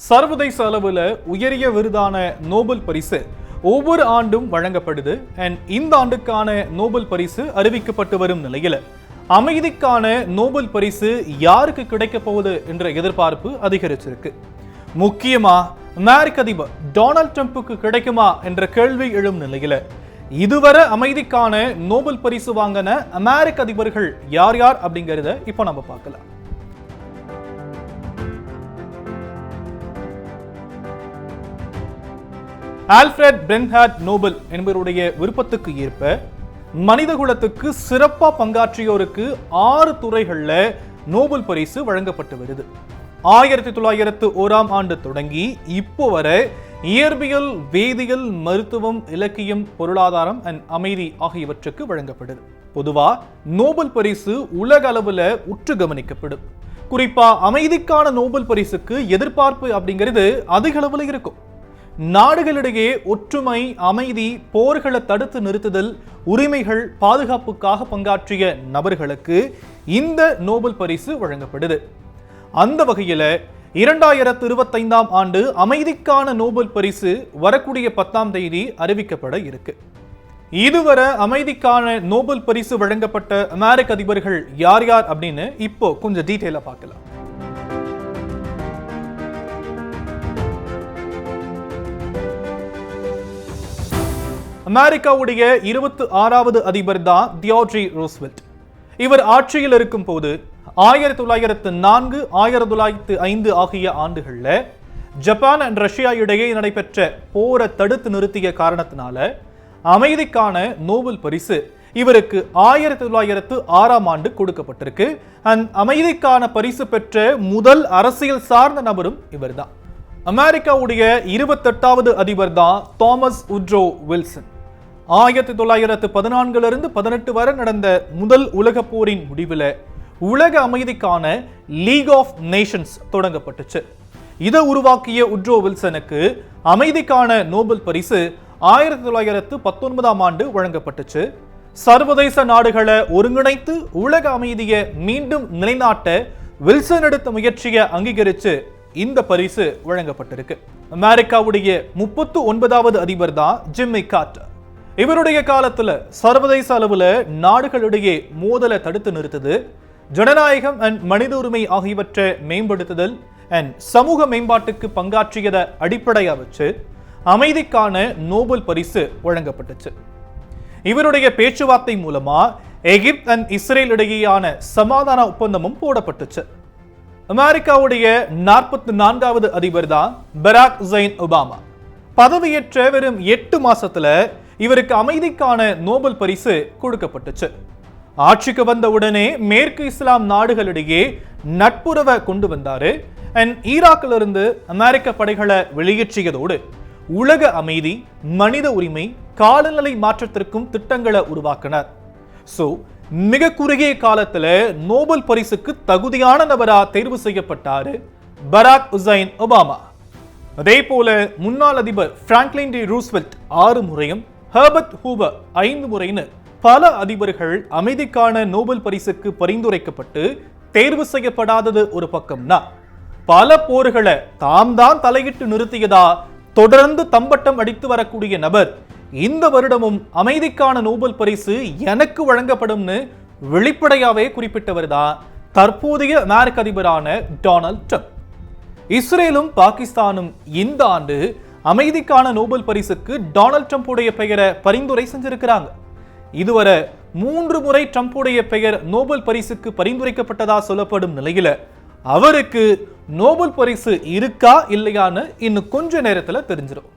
சர்வதேச அளவில் உயரிய விருதான நோபல் பரிசு ஒவ்வொரு ஆண்டும் வழங்கப்படுது. இந்த ஆண்டுக்கான நோபல் பரிசு அறிவிக்கப்பட்டு வரும் நிலையில் அமைதிக்கான நோபல் பரிசு யாருக்கு கிடைக்க போகுது என்ற எதிர்பார்ப்பு அதிகரிச்சிருக்கு. முக்கியமா அமெரிக்க அதிபர் டொனால்ட் ட்ரம்புக்கு கிடைக்குமா என்ற கேள்வி எழும் நிலையில் இதுவரை அமைதிக்கான நோபல் பரிசு வாங்கின அமெரிக்க அதிபர்கள் யார் யார் அப்படிங்கறத இப்போ நம்ம பார்க்கலாம். ஆல்ஃபிரட் பெர்ன்ஹார்ட் நோபல் என்பவருடைய விருப்பத்துக்கு ஏற்ப மனிதகுலத்துக்கு சிறப்பாக பங்காற்றியோருக்கு 6 துறைகள்ல நோபல் பரிசு வழங்கப்பட்டு வருது. 1901ஆம் ஆண்டு தொடங்கி இப்போ வரை இயற்பியல், வேதியியல், மருத்துவம், இலக்கியம், பொருளாதாரம் அமைதி ஆகியவற்றுக்கு வழங்கப்படுது. பொதுவா நோபல் பரிசு உலக அளவில் உற்று கவனிக்கப்படும். குறிப்பா அமைதிக்கான நோபல் பரிசுக்கு எதிர்பார்ப்பு அப்படிங்கிறது அதிக அளவில் இருக்கும். நாடுகளிடையே ஒற்றுமை, அமைதி, போர்களை தடுத்து நிறுத்துதல், உரிமைகள், பாதுகாப்புக்காக பங்காற்றிய நபர்களுக்கு இந்த நோபல் பரிசு வழங்கப்படுது. அந்த வகையில் 2025ஆம் ஆண்டு அமைதிக்கான நோபல் பரிசு வரக்கூடிய 10ஆம் தேதி அறிவிக்கப்பட இருக்கு. இதுவரை அமைதிக்கான நோபல் பரிசு வழங்கப்பட்ட அமெரிக்க அதிபர்கள் யார் யார் அப்படின்னு இப்போ கொஞ்சம் டீட்டெயிலா பார்க்கலாம். அமெரிக்காவுடைய 26வது அதிபர் தான் தியோடர் ரூஸ்வெல்ட். இவர் ஆட்சியில் இருக்கும் போது 1904, 1905 ஆகிய ஆண்டுகளில் ஜப்பான் அண்ட் ரஷ்யா இடையே நடைபெற்ற போரை தடுத்து நிறுத்திய காரணத்தினால அமைதிக்கான நோபல் பரிசு இவருக்கு 1906ஆம் ஆண்டு கொடுக்கப்பட்டிருக்கு. அமைதிக்கான பரிசு பெற்ற முதல் அரசியல் சார்ந்த நபரும் இவர் தான். அமெரிக்காவுடைய 28வது அதிபர் தான் தாமஸ் உட்ரோ வில்சன். 1914 18 வரை நடந்த முதல் உலக போரின் முடிவில் உலக அமைதிக்கான லீக் ஆஃப் நேஷன்ஸ் தொடங்கப்பட்டுச்சு. இதை உருவாக்கிய உட்ரோ வில்சனுக்கு அமைதிக்கான நோபல் பரிசு 1919ஆம் ஆண்டு வழங்கப்பட்டுச்சு. சர்வதேச நாடுகளை ஒருங்கிணைத்து உலக அமைதியை மீண்டும் நிலைநாட்ட வில்சன் எடுத்த முயற்சியை அங்கீகரித்து இந்த பரிசு வழங்கப்பட்டிருக்கு. அமெரிக்காவுடைய 39வது அதிபர் தான் ஜிம்மி கார்ட்டர். இவருடைய காலத்துல சர்வதேச அளவுல நாடுகளிடையே மோதலை தடுத்து நிறுத்துது, ஜனநாயகம் அண்ட் மனித உரிமை ஆகியவற்றை மேம்படுத்துதல் அண்ட் சமூக மேம்பாட்டுக்கு பங்காற்றியதை அடிப்படையா வச்சு அமைதிக்கான நோபல் பரிசு வழங்கப்பட்டுச்சு. இவருடைய பேச்சுவார்த்தை மூலமா எகிப்து அண்ட் இஸ்ரேல் இடையேயான சமாதான ஒப்பந்தமும் போடப்பட்டுச்சு. அமெரிக்காவுடைய 44வது அதிபர் தான் பராக் ஹுசைன் ஒபாமா. பதவியேற்ற வெறும் 8 மாசத்துல இவருக்கு அமைதிக்கான நோபல் பரிசு கொடுக்கப்பட்டுச்சு. ஆட்சிக்கு வந்த உடனே மேற்கு இஸ்லாம் நாடுகளிடையே நட்புறவை கொண்டு வந்தாரு. ஈராக்கில் இருந்து அமெரிக்க படைகளை வெளியேற்றியதோடு உலக அமைதி, மனித உரிமை, காலநிலை மாற்றத்திற்கும் திட்டங்களை உருவாக்கினார். மிக குறுகிய காலத்துல நோபல் பரிசுக்கு தகுதியான நபரா தேர்வு செய்யப்பட்டாரு பராக் ஹுசைன் ஒபாமா. அதே போல முன்னாள் அதிபர் பிராங்க்லின் டி ரூஸ்வெல்ட் 6 முறையும், ஹெர்பர்ட் ஹூவர் 5 முறைன்னு பல அதிபர்கள் அமைதிக்கான நோபல் பரிசுக்கு பரிந்துரைக்கப்பட்டு தேர்வு செய்யப்படாதது ஒரு பக்கம்னா, பல போர்களை தாம் தான் தலையிட்டு நிறுத்தியதா தொடர்ந்து தம்பட்டம் அடித்து வரக்கூடிய நபர் இந்த வருடமும் அமைதிக்கான நோபல் பரிசு எனக்கு வழங்கப்படும்னு வெளிப்படையாவே குறிப்பிட்டவர் தான் தற்போதைய அமெரிக்க அதிபரான டொனால்ட் ட்ரம்ப். இஸ்ரேலும் பாகிஸ்தானும் இந்த ஆண்டு அமைதிக்கான நோபல் பரிசுக்கு டொனால்ட் ட்ரம்புடைய பெயரை பரிந்துரை செஞ்சிருக்கிறாங்க. இதுவரை 3 முறை ட்ரம்புடைய பெயர் நோபல் பரிசுக்கு பரிந்துரைக்கப்பட்டதா சொல்லப்படும் நிலையில அவருக்கு நோபல் பரிசு இருக்கா இல்லையான்னு இன்னும் கொஞ்ச நேரத்துல தெரிஞ்சிடும்.